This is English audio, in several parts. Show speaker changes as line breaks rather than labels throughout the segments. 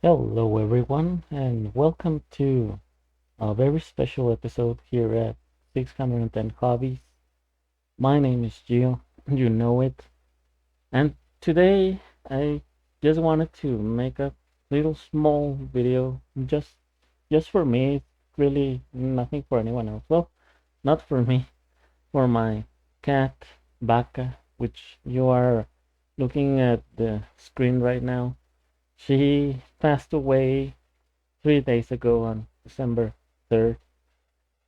Hello, everyone, and welcome to a very special episode here at 610 Hobbies. My name is Gio, you know it, and today I just wanted to make a little small video just for me. It's really nothing for anyone else. Well, not for me, for my cat, Vaca, which you are looking at the screen right now. She passed away 3 days ago on December 3rd,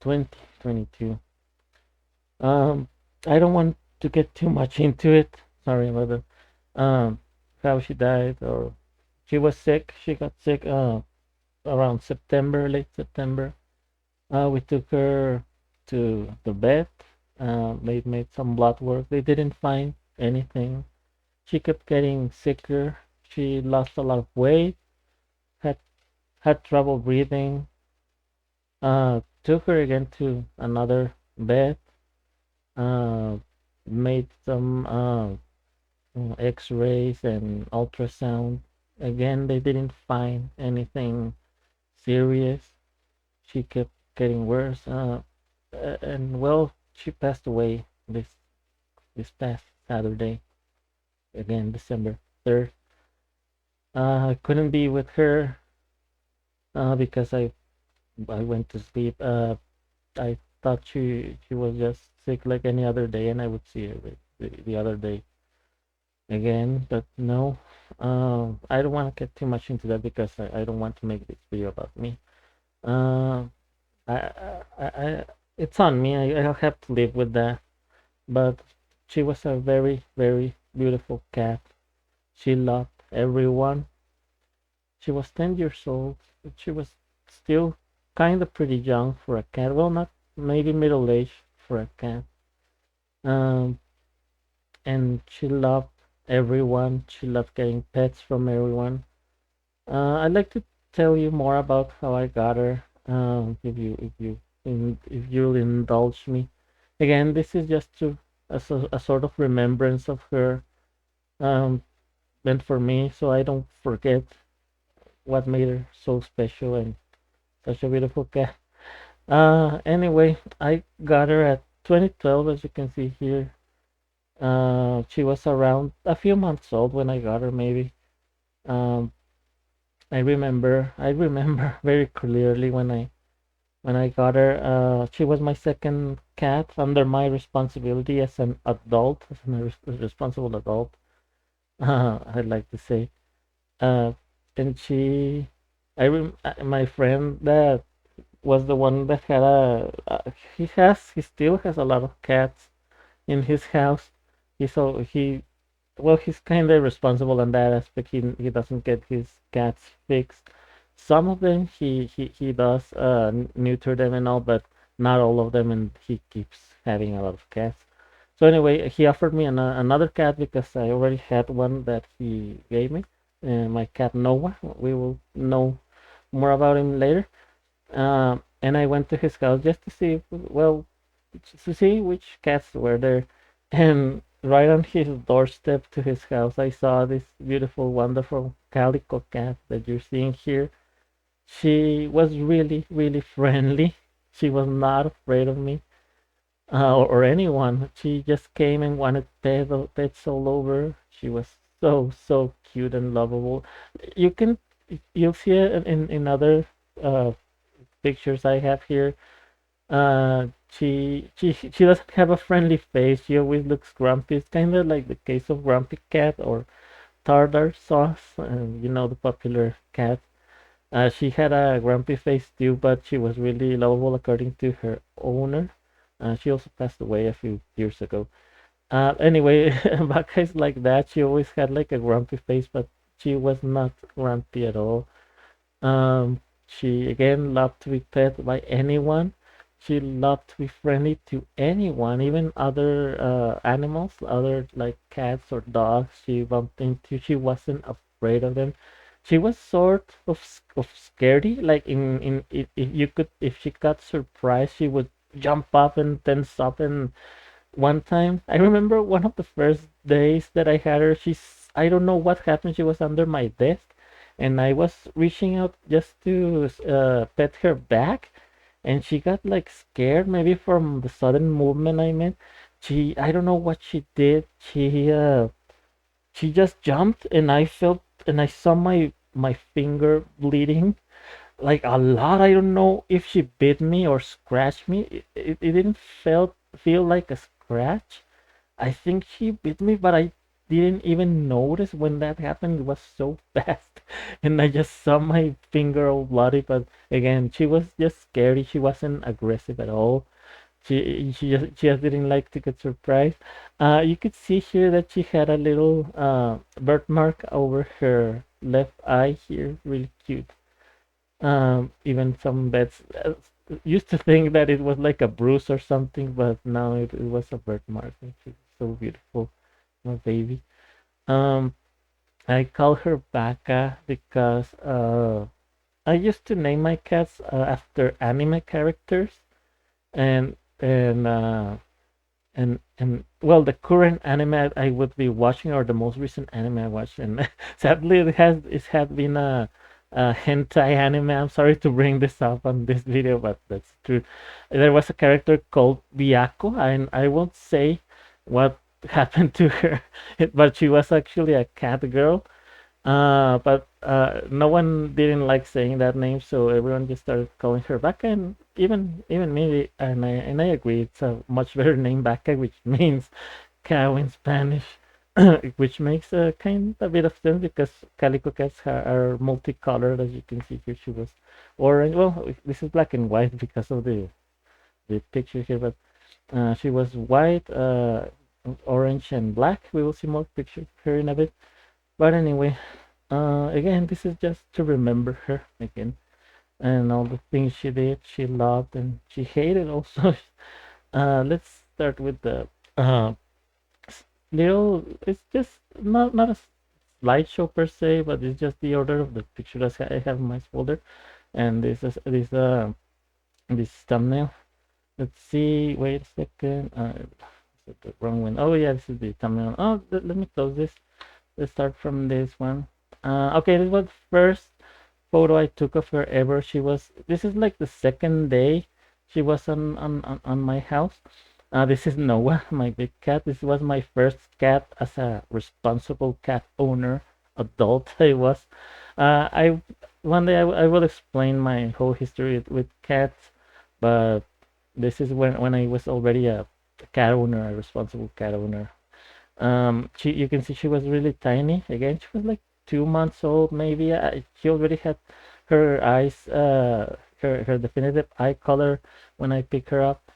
2022. Um, I don't want to get too much into it. Sorry about that. How she died, or she was sick. She got sick around September, late September. We took her to the vet. They made some blood work. They didn't find anything. She kept getting sicker. She lost a lot of weight. Had had trouble breathing. Took her again to another vet. Uh, Made some X-rays and ultrasound. Again, they didn't find anything serious. She kept getting worse. And well, she passed away this past Saturday. Again, December 3rd. I couldn't be with her because I went to sleep. I thought she was just sick like any other day, and I would see her the other day again. But no, I don't want to get too much into that because I don't want to make this video about me. Uh, I it's on me. I'll have to live with that. But she was a very, very beautiful cat. She loved everyone. She was 10 years old. But she was still kind of pretty young for a cat. Well, not maybe middle age for a cat. Um, and she loved everyone. She loved getting pets from everyone. I'd like to tell you more about how I got her. If you'll indulge me. Again, this is just a sort of remembrance of her, um, meant for me, so I don't forget what made her so special and such a beautiful cat. Anyway, I got her at 2012, as you can see here. She was around a few months old when I got her, maybe. Um, I remember very clearly when I got her. She was my second cat under my responsibility as an adult, as a responsible adult. I'd like to say. Uh, and my friend that was the one that had he still has a lot of cats in his house. He well, he's kind of responsible on that aspect. He doesn't get his cats fixed. Some of them he does neuter them and all, but not all of them, and he keeps having a lot of cats. So anyway, he offered me another cat because I already had one that he gave me. My cat Noah. We will know more about him later. And I went to his house just to see, well, to see which cats were there. And right on his doorstep to his house, I saw this beautiful, wonderful calico cat that you're seeing here. She was really, really friendly. She was not afraid of me, or anyone. She just came and wanted pets all over. She was so, so cute and lovable. You can, you'll see it in other uh, pictures I have here. She doesn't have a friendly face. She always looks grumpy. It's kind of like the case of Grumpy Cat or Tartar Sauce, the popular cat. She had a grumpy face too, but she was really lovable according to her owner. She also passed away a few years ago. Anyway, Baka is like that. She always had like a grumpy face, but she was not grumpy at all. She again loved to be pet by anyone. She loved to be friendly to anyone, even other animals, other like cats or dogs. She bumped into. She wasn't afraid of them. She was sort of scaredy. Like if you could, if she got surprised, she would jump up and then stop. And one time, I remember one of the first days that I had her. I don't know what happened. She was under my desk, and I was reaching out just to pet her back, and she got like scared maybe from the sudden movement I made. I don't know what she did. She just jumped, and I felt and I saw my finger bleeding like a lot. I don't know if she bit me or scratched me. It didn't feel like a scratch. I think she bit me, but I didn't even notice when that happened. It was so fast, and I just saw my finger all bloody. But again, she was just scary. She wasn't aggressive at all. She just didn't like to get surprised. You could see here that she had a little birthmark over her left eye here, really cute. Even some vets used to think that it was like a bruise or something, but now it was a birthmark. She's so beautiful, my baby. Um, I call her Vaca because I used to name my cats after anime characters, and well, the current anime I would be watching, or the most recent anime I watched, and sadly it had been a hentai anime. I'm sorry to bring this up on this video, but that's true. There was a character called Byaku, and I won't say what happened to her, but she was actually a cat girl, but no one didn't like saying that name, so everyone just started calling her Vaca, and even me, and I agree, it's a much better name, Vaca, which means cow in Spanish, which makes a kind a bit of sense because calico cats are multicolored, as you can see here. She was orange. Well, this is black and white because of the picture here, but she was white, orange, and black. We will see more pictures of her in a bit. But anyway, again, this is just to remember her again and all the things she did, she loved, and she hated also. Let's start with the uh, little. It's just not a slideshow per se, but it's just the order of the pictures I have in my folder, and this thumbnail. Let's see. Wait a second. Is it the wrong one? Oh yeah, this is the thumbnail. Oh, let me close this. Let's start from this one. Okay, this was the first photo I took of her ever. This is like the second day she was on my house. This is Noah, my big cat. This was my first cat as a responsible cat owner, adult I was. I One day I will explain my whole history with cats, but this is when I was already a cat owner, a responsible cat owner. You can see she was really tiny. Again, she was like 2 months old, maybe. She already had her eyes, her definitive eye color when I picked her up.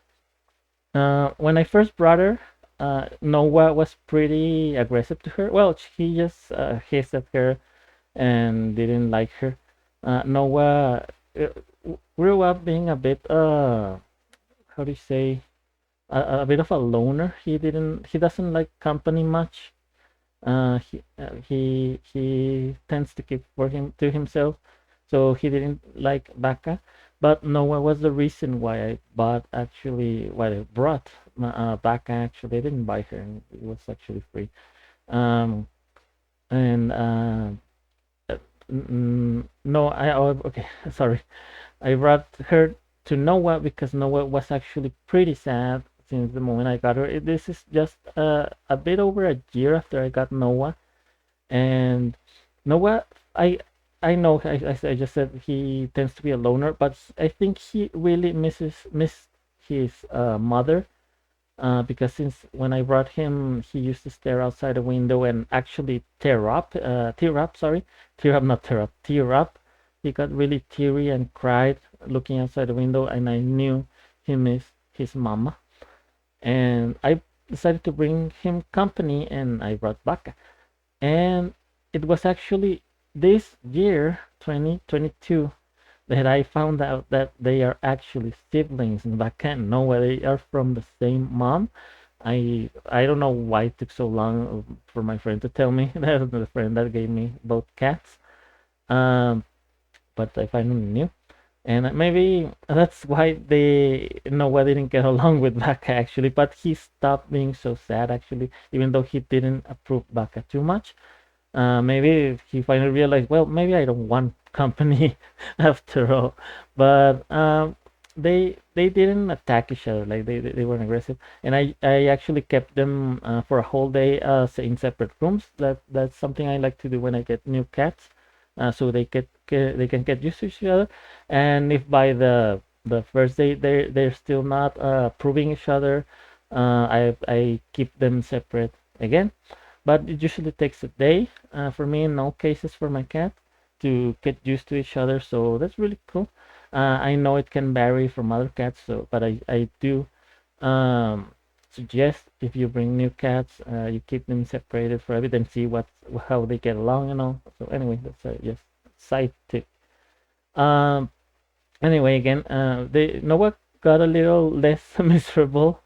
When I first brought her, Noah was pretty aggressive to her. Well, he just hissed at her and didn't like her. Noah grew up being a bit, how do you say, a bit of a loner. He doesn't like company much. He tends to keep for him to himself, so he didn't like Vaca. But Noah was the reason why I brought Vaca. Actually, I didn't buy her; it was actually free. Um, and no, okay, sorry. I brought her to Noah because Noah was actually pretty sad since the moment I got her. This is just a bit over a year after I got Noah, and Noah, I know I just said he tends to be a loner, but I think he really missed his mother, because since when I brought him, he used to stare outside the window and actually tear up, not tear up, tear up. He got really teary and cried looking outside the window, and I knew he missed his mama. And I decided to bring him company, and I brought Vaca. And it was actually this year, 2022, that I found out that they are actually siblings, and Vaca and Noah, they are from the same mom. I don't know why it took so long for my friend to tell me. That the friend that gave me both cats. Um, but I finally knew, and maybe that's why Noah didn't get along with Vaca actually. But he stopped being so sad actually, even though he didn't approve Vaca too much. Maybe he finally realized, well, maybe I don't want company after all. But they didn't attack each other. Like they weren't aggressive, and I actually kept them for a whole day in separate rooms. That's something I like to do when I get new cats, so they can get used to each other. And if by the first day they're still not proving each other, I keep them separate again. But it usually takes a day for me in all cases for my cat to get used to each other. So that's really cool. I know it can vary from other cats, so but I do suggest if you bring new cats, you keep them separated for a bit and see how they get along and all. So anyway, that's a just side tip. Um, anyway, again, they Noah got a little less miserable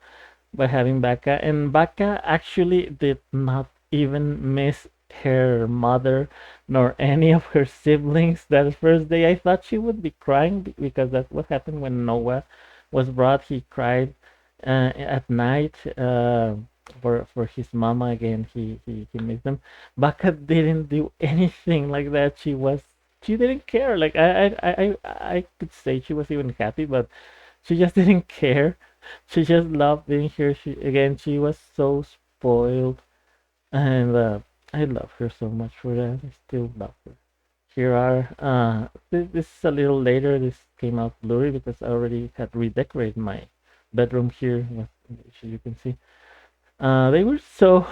by having Vaca, and Vaca actually did not even miss her mother nor any of her siblings that first day. I thought she would be crying because that's what happened when Noah was brought. He cried at night for his mama again. He missed them. Vaca didn't do anything like that. She didn't care. Like I could say she was even happy, but she just didn't care. She just loved being here. She was so spoiled, and I love her so much for that. I still love her. Here are this is a little later. This came out blurry because I already had redecorated my bedroom here. As you can see, they were so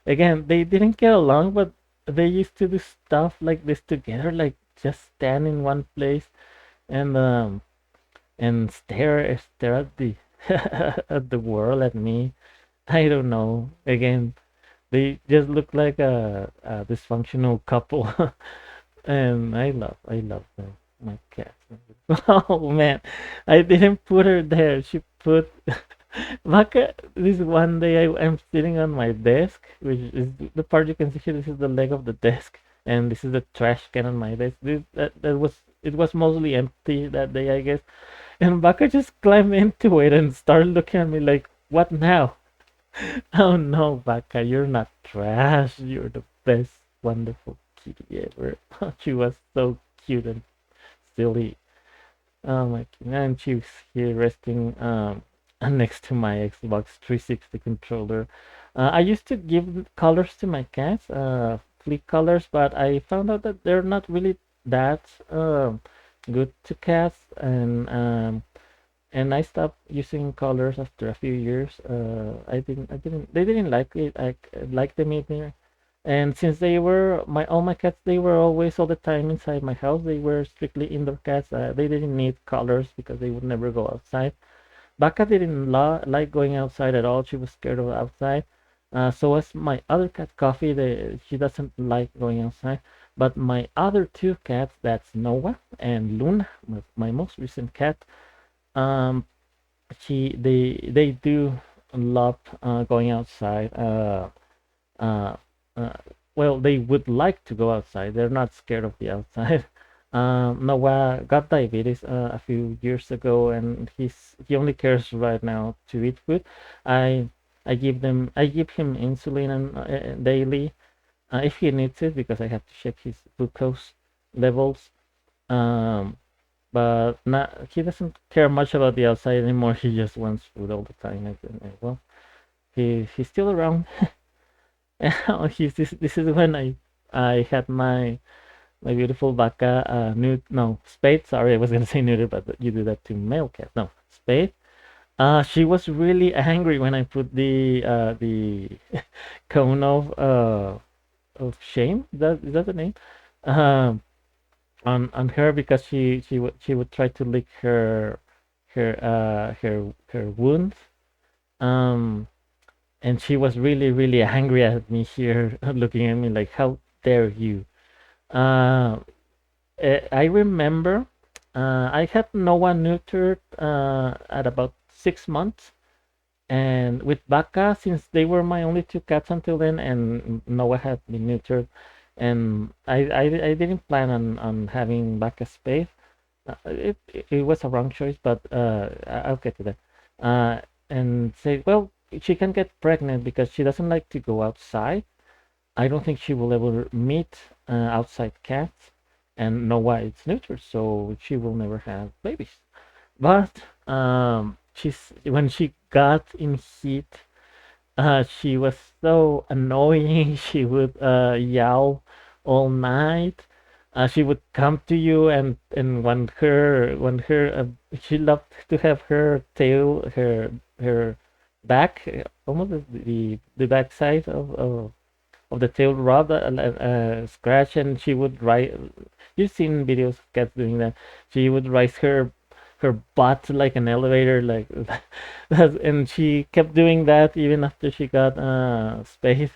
again. They didn't get along, but they used to do stuff like this together, like just stand in one place and stare at the at the world at me. I don't know. Again, they just look like a dysfunctional couple, and I love them. My cat. Oh man, I didn't put her there. She put Vaca. This one day I'm sitting on my desk, which is the part you can see here. This is the leg of the desk, and this is the trash can on my desk. That was it was mostly empty that day, I guess. And Vaca just climbed into it and started looking at me like, "What now?" Oh no, Vaca, you're not trash. You're the best, wonderful kitty ever. She was so cute and silly. Oh my god. And she was here resting next to my Xbox 360 controller. I used to give colors to my cats, fleek colors, but I found out that they're not really that good to cats, and I stopped using colors after a few years. They didn't like it. I liked them either. And since they were all my cats, they were always all the time inside my house. They were strictly indoor cats. They didn't need colors because they would never go outside. Baka didn't like going outside at all. She was scared of outside. So as my other cat, Coffee, she doesn't like going outside. But my other two cats, that's Noah and Luna, my most recent cat, um, they do love going outside. Uh, uh, well, they would like to go outside. They're not scared of the outside. Noah got diabetes a few years ago, and he only cares right now to eat food. I I give him insulin daily if he needs it because I have to check his glucose levels. Um, but not he doesn't care much about the outside anymore. He just wants food all the time. Well, he's still around. This is when I had my beautiful Vaca nude no Spade. Sorry, I was gonna say neuter, but you do that to male cat. No, Spade. She was really angry when I put the cone of shame. Is that the name? Um, on her because she would try to lick her wounds. Um, and she was really angry at me here, looking at me like, "How dare you?" Uh, I remember I had Noah neutered at about 6 months, and with Vaca, since they were my only two cats until then, and Noah had been neutered, and I didn't plan on having Vaca spayed. It was a wrong choice, but I'll get to that. And say, well, she can get pregnant because she doesn't like to go outside. I don't think she will ever meet outside cats and know why it's neuter, so she will never have babies. But she's when she got in heat, she was so annoying. She would yell all night. She would come to you and she loved to have her tail, her back, almost the back side of the tail rub scratch, and she would rise. You've seen videos of cats doing that. She would rise her butt like an elevator, like and she kept doing that even after she got spayed.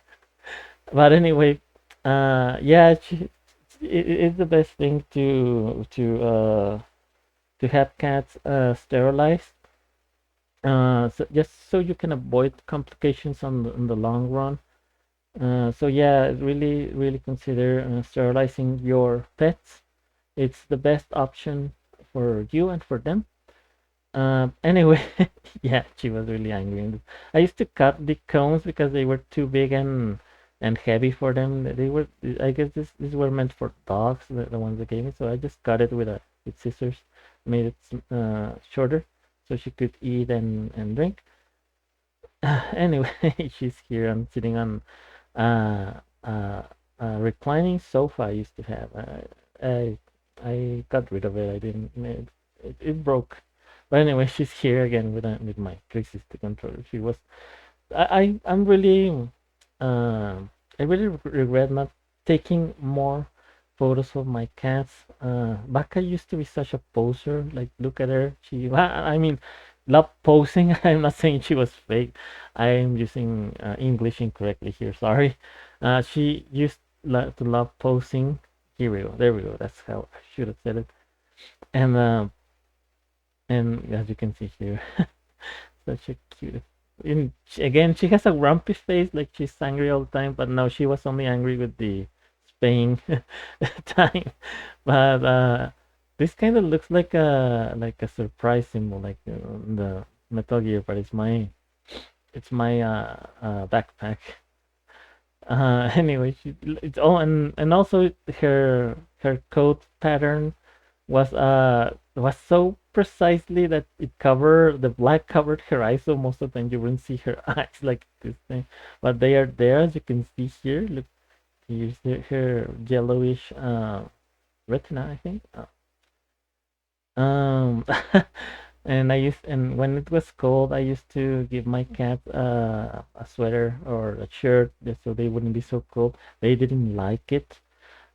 But anyway, yeah, it's the best thing to have cats sterilized. So just so you can avoid complications in the long run. So yeah, really, really consider sterilizing your pets. It's the best option for you and for them. Anyway, yeah, she was really angry. I used to cut the cones because they were too big and heavy for them. They were, I guess, these were meant for dogs, the ones they gave me. So I just cut it with scissors, made it shorter, so she could eat and drink. Anyway, she's here. I'm sitting on uh, uh, reclining sofa I used to have. I got rid of it. I didn't. It broke. But anyway, she's here again with my 360 controller. She was. I'm really. I really regret not taking more photos of my cats. Vaca used to be such a poser. Like, look at her. I mean, love posing. I'm not saying she was fake. I am using English incorrectly here. Sorry. She used to love posing. Here we go. There we go. That's how I should have said it. And as you can see here, such a cute. Again, she has a grumpy face, like she's angry all the time. But no, she was only angry with the Spain time. But this kind of looks like a surprise symbol, like the Metal Gear. But it's my backpack. Anyway, it's all and also her coat pattern was so precisely that it covered the black covered her eyes, so most of the time you wouldn't see her eyes like this thing, but they are there as you can see here. Look, here's her yellowish retina, I think. Um, and when it was cold, I used to give my cat a sweater or a shirt just so they wouldn't be so cold. They didn't like it.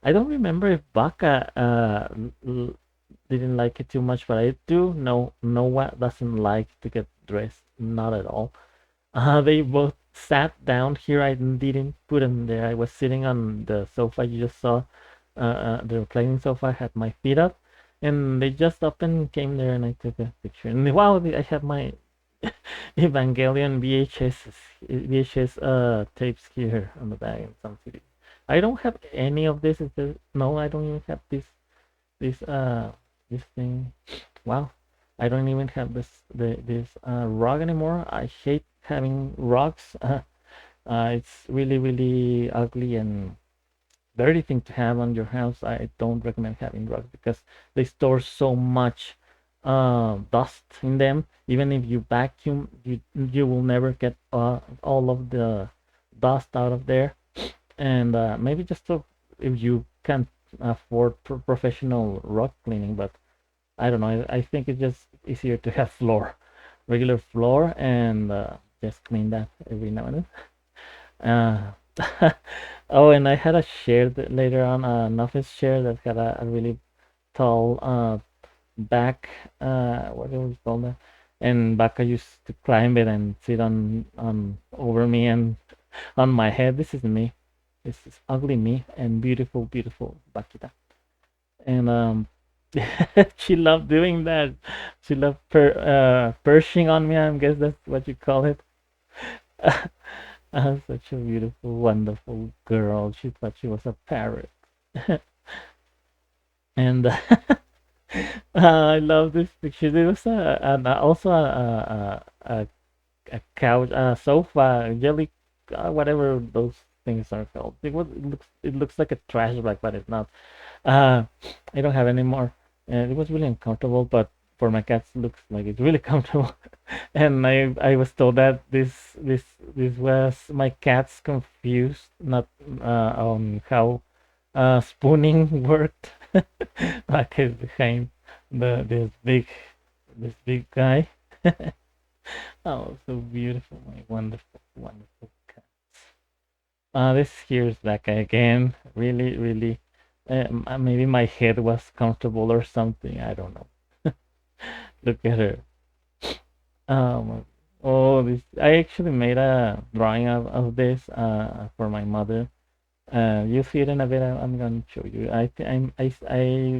I don't remember if Vaca didn't like it too much, but I do know Noah doesn't like to get dressed, not at all. They both sat down here. I didn't put them there. I was sitting on the sofa you just saw, the reclining sofa. I had my feet up, and they just up and came there, and I took a picture. And wow, I have my Evangelion VHS tapes here on the back and some CDs. I don't have any of this. No, I don't even have this this thing. Wow, I don't even have this rug anymore. I hate having rugs. It's really ugly and dirty thing to have on your house. I don't recommend having rugs because they store so much dust in them. Even if you vacuum, you will never get all of the dust out of there. And maybe just so if you can afford professional rug cleaning, but I don't know. I think it's just easier to have regular floor, and just clean that every now and then. Oh, and I had a chair later on, an office chair that had a really tall back. What do we call that? And Baka used to climb it and sit on over me and on my head. This is me. This is ugly me and beautiful Bakita. And she loved doing that. She loved perching on me. I guess that's what you call it. Such a beautiful, wonderful girl. She thought she was a parrot. And I love this picture. There was also a couch, a sofa, jelly, whatever those things are healthy. It looks like a trash bag, but it's not. Uh, I don't have any more. And it was really uncomfortable, but for my cats, it looks like it's really comfortable. And I was told that this was my cat's confused, not on how spooning worked. Like is behind this big guy. Oh, so beautiful, my wonderful, wonderful cat. This here's Vaca again. Really, really. Maybe my head was comfortable or something. I don't know. Look at her. Um, oh, this. I actually made a drawing of this for my mother. You see it in a bit. I'm gonna show you. I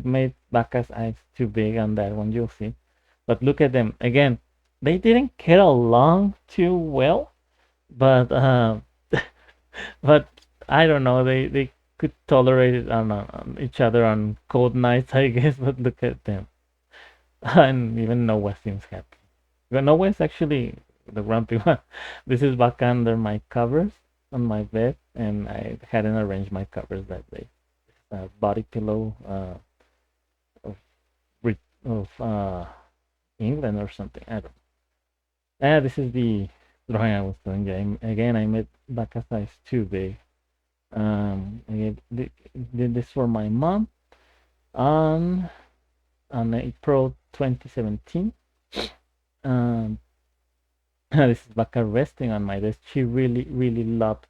made Vaca's eyes too big on that one. You'll see. But look at them again. They didn't get along too well, but but I don't know. They could tolerate it on each other on cold nights, I guess. But look at them, and even Noah seems happy. Well, Noah is actually the grumpy one. This is back under my covers on my bed, and I hadn't arranged my covers that day. Body pillow of of England or something. I don't know. This is the drawing I was doing. Again, I made Baca size too big. I did this for my mom on April 2017. Um, this is Baca resting on my desk. She really, really loved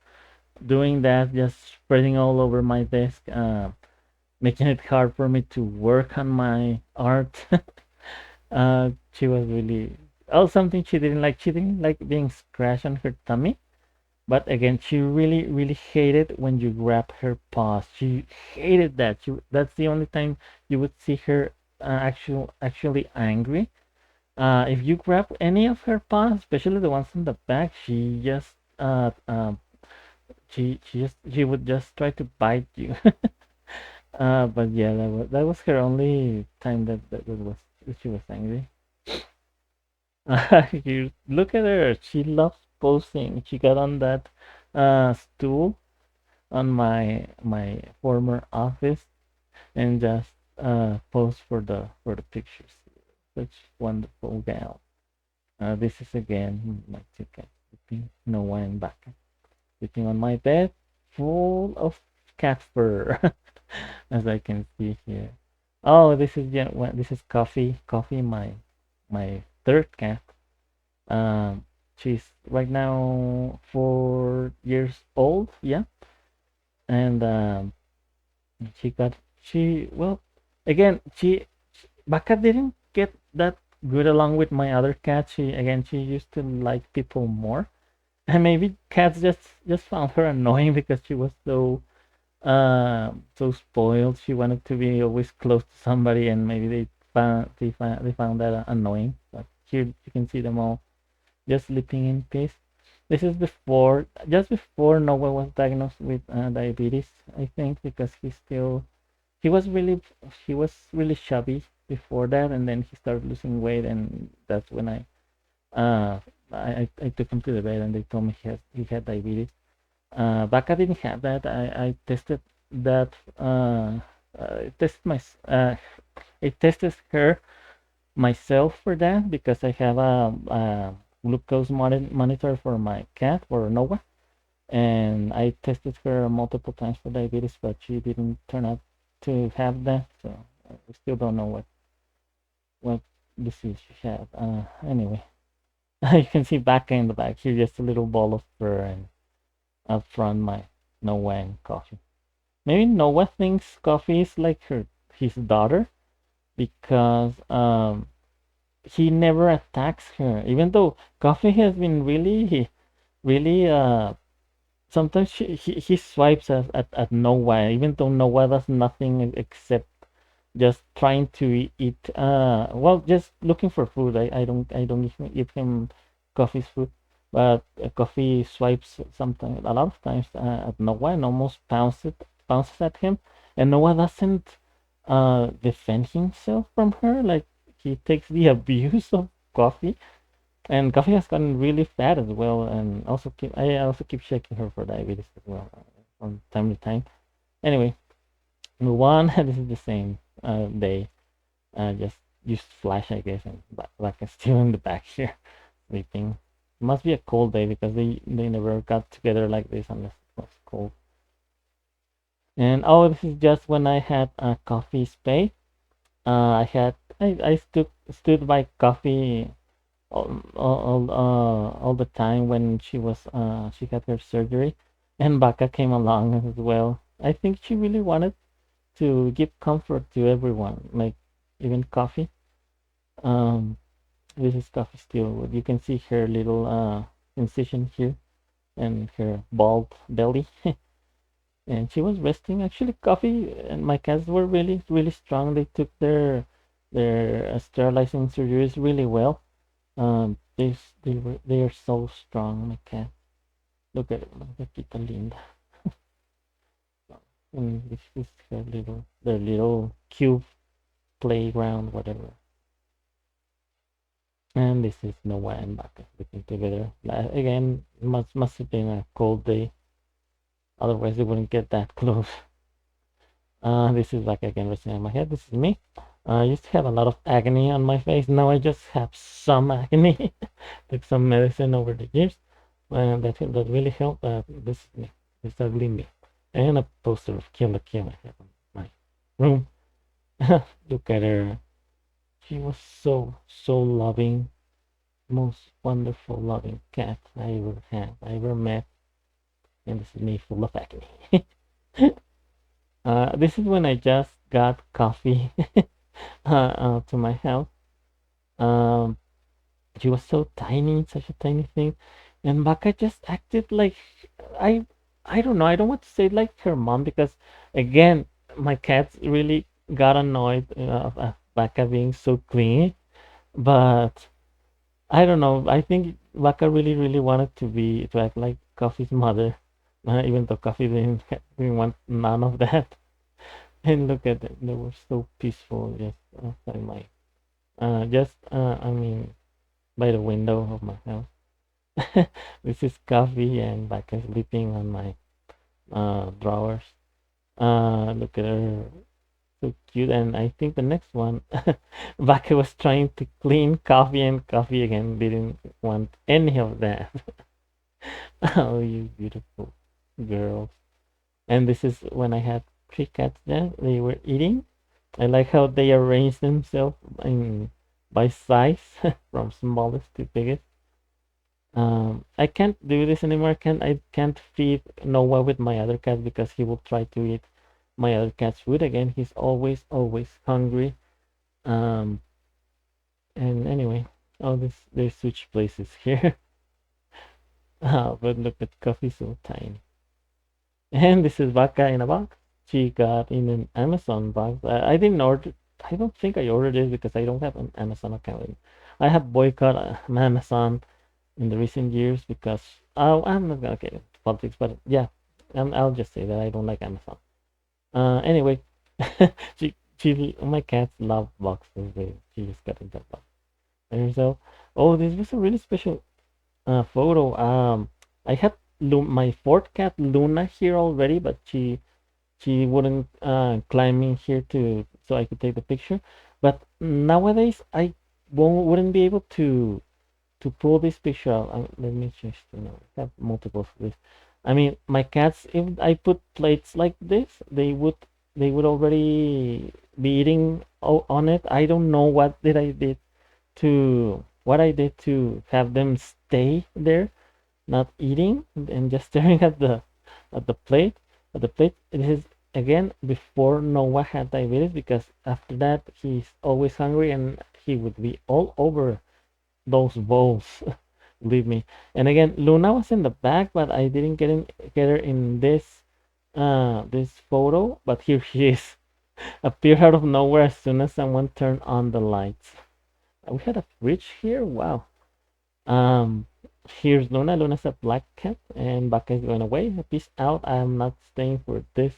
doing that, just spreading all over my desk, making it hard for me to work on my art. She was really something she didn't like. She didn't like being scratched on her tummy. But again, she really, really hated when you grab her paws. She hated that. That's the only time you would see her actually angry. If you grab any of her paws, especially the ones in the back, she would just try to bite you. But yeah, that was her only time that she was angry. You look at her. She loves posing. She got on that stool on my former office and just pose for the pictures. Such wonderful gal. This is again my two cats sleeping. No one back. Sleeping on my bed, full of cat fur, as I can see here. Oh, this is Coffee. Coffee, my third cat. She's right now 4 years old. Yeah, and well, again, Baka didn't get that good along with my other cat. She used to like people more, and maybe cats just found her annoying because she was so spoiled. She wanted to be always close to somebody, and maybe they found that annoying. But here you can see them all just sleeping in peace. This is just before Noah was diagnosed with diabetes, I think, because he was really he was really chubby before that, and then he started losing weight, and that's when uh I took him to the vet, and they told me he had diabetes. Baka didn't have that. I tested that. I tested my I tested her myself for that because I have a glucose monitor for my cat for Noah, and I tested her multiple times for diabetes, but she didn't turn out to have that. So we still don't know what disease she had. Anyway, you can see back in the back here just a little ball of fur, and up front my Noah and Coffee. Maybe Noah thinks Coffee is like his daughter because he never attacks her, even though Coffee has been really, really. Sometimes he swipes at Noah, even though Noah does nothing except just trying to eat. Well, just looking for food. I don't give him Coffee's food, but Coffee swipes sometimes a lot of times at Noah and almost pounces at him, and Noah doesn't defend himself from her. Like he takes the abuse of Coffee, And Coffee has gotten really fat as well, and I also keep checking her for diabetes as well from time to time. Anyway, move on. This is the same day. Just used flash, I guess, and Vaca still in the back here sleeping. Must be a cold day because they never got together like this unless it was cold. And oh, this is just when I had a coffee spay. I stood by coffee all the time when she had her surgery, and Baka came along as well. I think she really wanted to give comfort to everyone, like even coffee. Um, this is coffee still. You can see her little incision here and her bald belly. And she was resting. Actually, Coffee and my cats were really strong. They took their sterilizing surgeries really well. They are so strong. My cat. Look at it, Tita Linda. And this is her little their little cube playground, whatever. And this is Noah and Baka sleeping together. Again, must have been a cold day. Otherwise, they wouldn't get that close. This is like again resting on my head. This is me. I used to have a lot of agony on my face. Now I just have some agony. Took some medicine over the years, and that really helped. This is me. This ugly me, and a poster of Kill la Kill I have in my room. Look at her. She was so loving, most wonderful loving cat I ever met, and this is me full of acne. This is when I just got coffee to my house. Um, she was so tiny, such a tiny thing, and Baka just acted like I I don't know. I don't want to say like her mom because again, my cats really got annoyed of Baka being so clingy. But I don't know. I think Baka really wanted to act like Coffee's mother, even though Coffee didn't want none of that. And look at them; they were so peaceful just outside my I mean by the window of my house. This is Coffee and Baka sleeping on my drawers. Look at her, so cute. And I think the next one, Baka was trying to clean Coffee, and Coffee again didn't want any of that. Oh, you beautiful girls. And this is when I had three cats there. They were eating. I like how they arrange themselves in by size from smallest to biggest. I can't do this anymore. I can't feed Noah with my other cat because he will try to eat my other cat's food again. He's always hungry. Um, and anyway, oh, this they switch places here. But look at Coffee, so tiny. And this is Vaca in a box. She got in an Amazon box. I didn't order. I don't think I ordered it because I don't have an Amazon account. I have boycotted Amazon in the recent years because I'm not gonna get into politics, but yeah, I'll just say that I don't like Amazon. Anyway, my cats love boxes. She just got into that box. And so, oh, this was a really special photo. I had my fourth cat Luna here already, but she wouldn't climb in here to so I could take the picture. But nowadays I wouldn't be able to pull this picture out. Let me just I have multiple of this. I mean, my cats. If I put plates like this, they would already be eating on it. I don't know what I did to have them stay there not eating and just staring at the plate. At the plate, it is again before Noah had diabetes because after that he's always hungry and he would be all over those bowls. Believe me. And again, Luna was in the back, but I didn't get her in this photo. But here she is, appeared out of nowhere as soon as someone turned on the lights. We had a fridge here. Wow. Um, Here's Luna. Luna's a black cat, and Baka is going away. Peace out. I'm not staying for this.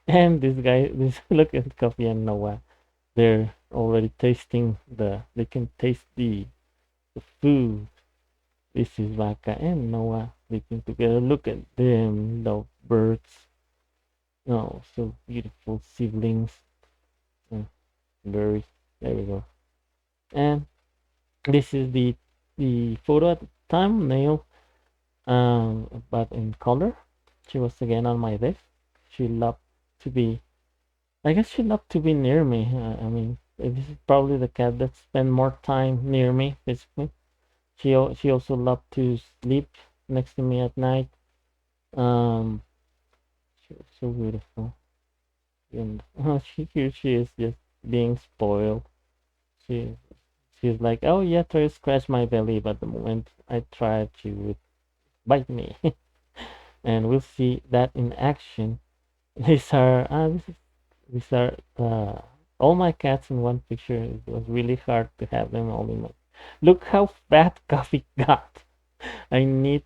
And this guy, this look at Coffee and Noah. They're already tasting they can taste the food. This is Vaca and Noah sleeping together. Look at them, the birds. Oh, so beautiful siblings. Uh, Very. There we go. And this is the photo at the thumbnail, but in color. She was again on my desk. She loved to be. I guess she loved to be near me. I mean, this is probably the cat that spent more time near me physically. She also loved to sleep next to me at night. Um, she was so beautiful, and here she is just being spoiled. She she's like, oh yeah, try to scratch my belly, but the moment I tried, she would bite me, and we'll see that in action. These are these are all my cats in one picture. It was really hard to have them all in one. Look how fat Coffee got. I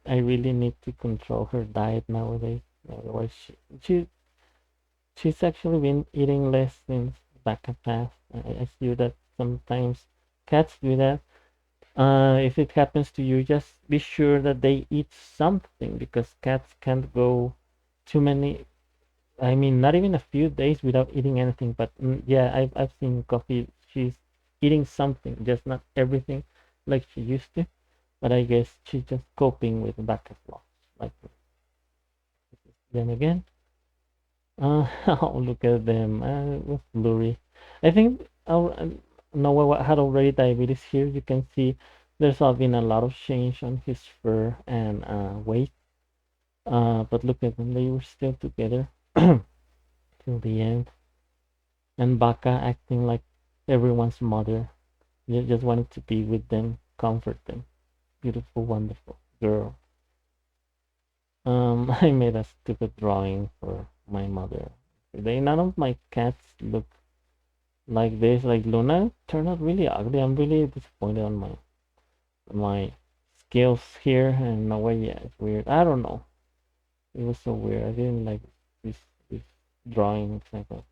really need to control her diet nowadays. Otherwise, she she's actually been eating less since Vaca passed. I see that sometimes cats do that. If it happens to you, just be sure that they eat something because cats can't go too many. I mean, not even a few days without eating anything. But yeah, I've seen Coffee. She's eating something, just not everything like she used to. But I guess she's just coping with Vaca's loss. Like then again, oh, look at them. It was blurry. I think Noah had already diabetes here. You can see there's been a lot of change on his fur and weight. But look at them. They were still together till the end. And Baka acting like everyone's mother. Just wanted to be with them, comfort them. Beautiful, wonderful girl. I made a stupid drawing for my mother. None of my cats look like this. Like Luna turned out really ugly. I'm really disappointed on my skills here. And no way, yeah, it's weird. I don't know. It was so weird. I didn't like this drawing exactly.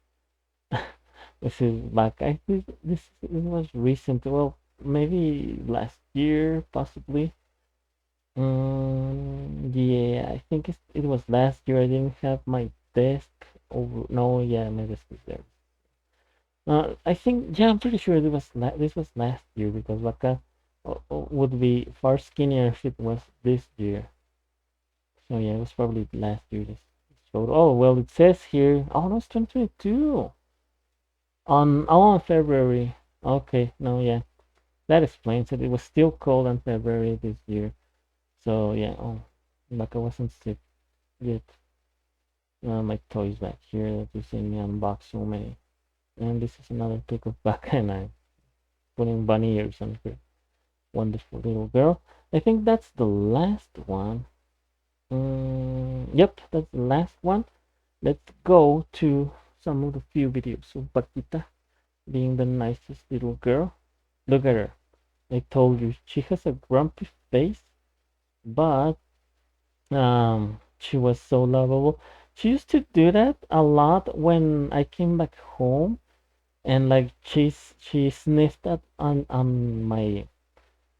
This is back. I think this was recent. Well, maybe last year, possibly. Yeah, I think it was last year. I didn't have my desk over. No, yeah, my desk is there. I think yeah, I'm pretty sure this was last year because Vaca would be far skinnier if it was this year. So yeah, it was probably last year. This photo. Oh well, it says here. Oh no, it's 2022. On February. Okay, no, yeah, that explains it. It was still cold in February this year. So yeah, oh, like I wasn't sick yet. My toys back here that you see me unbox so many. And this is another pic of Vaca and I putting bunny ears on her wonderful little girl. I think that's the last one. Yep, that's the last one. Let's go to some of the few videos of Paquita being the nicest little girl. Look at her. I told you she has a grumpy face, but she was so lovable. She used to do that a lot when I came back home, and like she sniffed at on my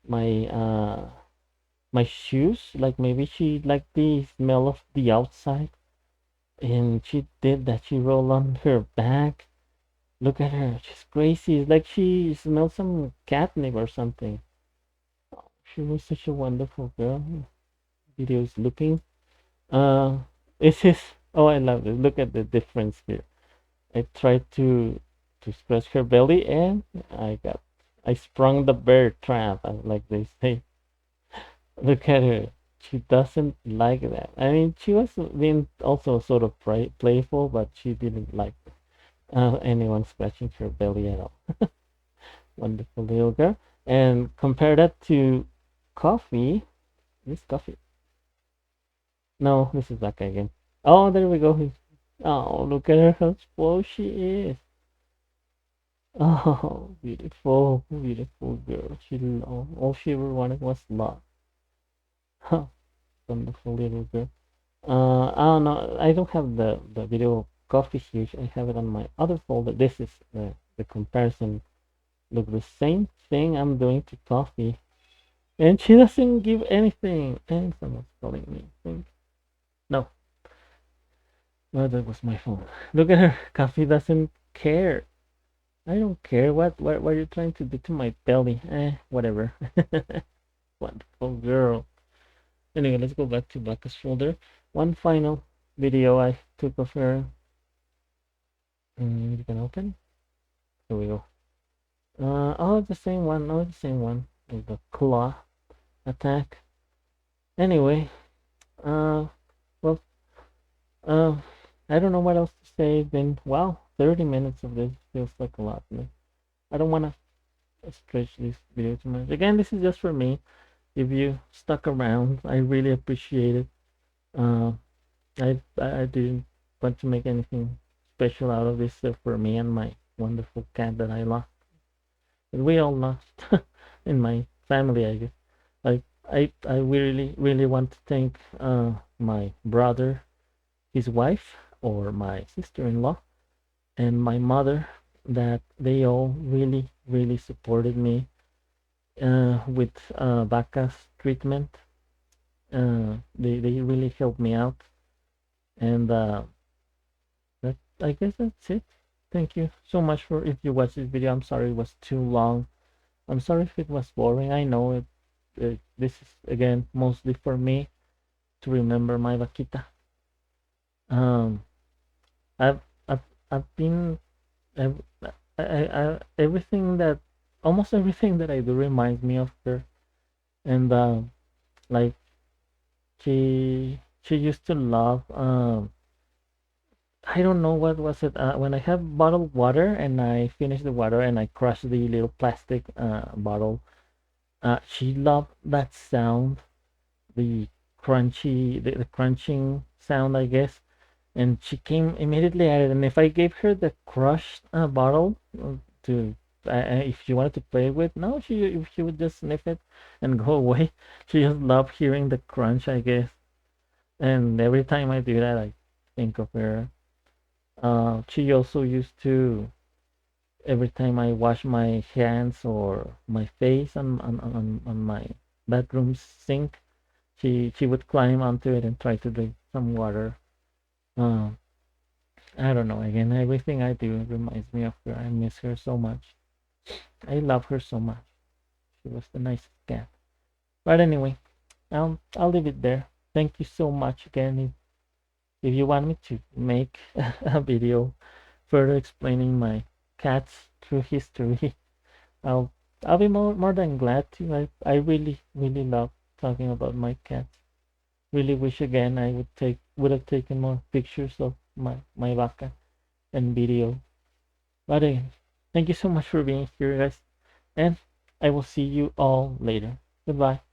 my shoes. Like maybe she liked the smell of the outside, and she did that. She rolled on her back. Look at her. She's crazy. It's like she smelled some catnip or something. She was such a wonderful girl. Videos looking. Uh, this is. Oh, I love it. Look at the difference here. I tried to scratch her belly, and I sprung the bear trap, like they say. Look at her. She doesn't like that. I mean, she was being also sort of playful, but she didn't like anyone scratching her belly at all. Wonderful little girl. And compare that to Coffee. This Coffee. No, this is Vaca again. Oh, there we go. Oh, look at her, how spoiled she is. Oh, beautiful, beautiful girl. All she ever wanted was love. Huh, wonderful little girl. I don't know. I don't have the video of Coffee here. I have it on my other folder. This is the comparison. Look, the same thing I'm doing to Coffee. And she doesn't give anything. And someone's calling me. No, well, that was my phone. Look at her. Coffee doesn't care. I don't care. What are you trying to do to my belly? Whatever. Wonderful girl. Anyway, let's go back to Vaca's folder. One final video I took of her. You can open. Here we go. Oh, the same one. Oh, the same one. With the claw attack. Anyway, uh, well, uh, I don't know what else to say. Been wow, 30 minutes of this feels like a lot. I don't want to stretch this video too much. Again, this is just for me. If you stuck around, I really appreciate it. Uh, I didn't want to make anything special out of this for me and my wonderful cat that I lost. That we all lost in my family, I guess. Like I really want to thank my brother, his wife, or my sister-in-law, and my mother, that they all really supported me with Vaca's treatment. They really helped me out, and that, I guess that's it. Thank you so much for if you watched this video. I'm sorry it was too long. I'm sorry if it was boring. I know this is again mostly for me to remember my vaquita. Um, I've I've I've been I've, everything that almost everything that I do reminds me of her, and like she used to love I don't know what was it when I have bottled water and I finish the water and I crush the little plastic bottle. She loved that sound, the the crunching sound, I guess. And she came immediately at it. And if I gave her the crushed bottle to, if she wanted to play with, no, she would just sniff it and go away. She just loved hearing the crunch, I guess. And every time I do that, I think of her. She also used to, every time I wash my hands or my face on my bedroom sink, she would climb onto it and try to drink some water. Um, I don't know. Again, everything I do reminds me of her. I miss her so much. I love her so much. She was the nicest cat. But anyway, I'll leave it there. Thank you so much again. If you want me to make a video further explaining my cat's true history, I'll I'll be more than glad to. I really love talking about my cats. Really wish again I would have taken more pictures of my vaca and video. But again, thank you so much for being here, guys, and I will see you all later. Goodbye.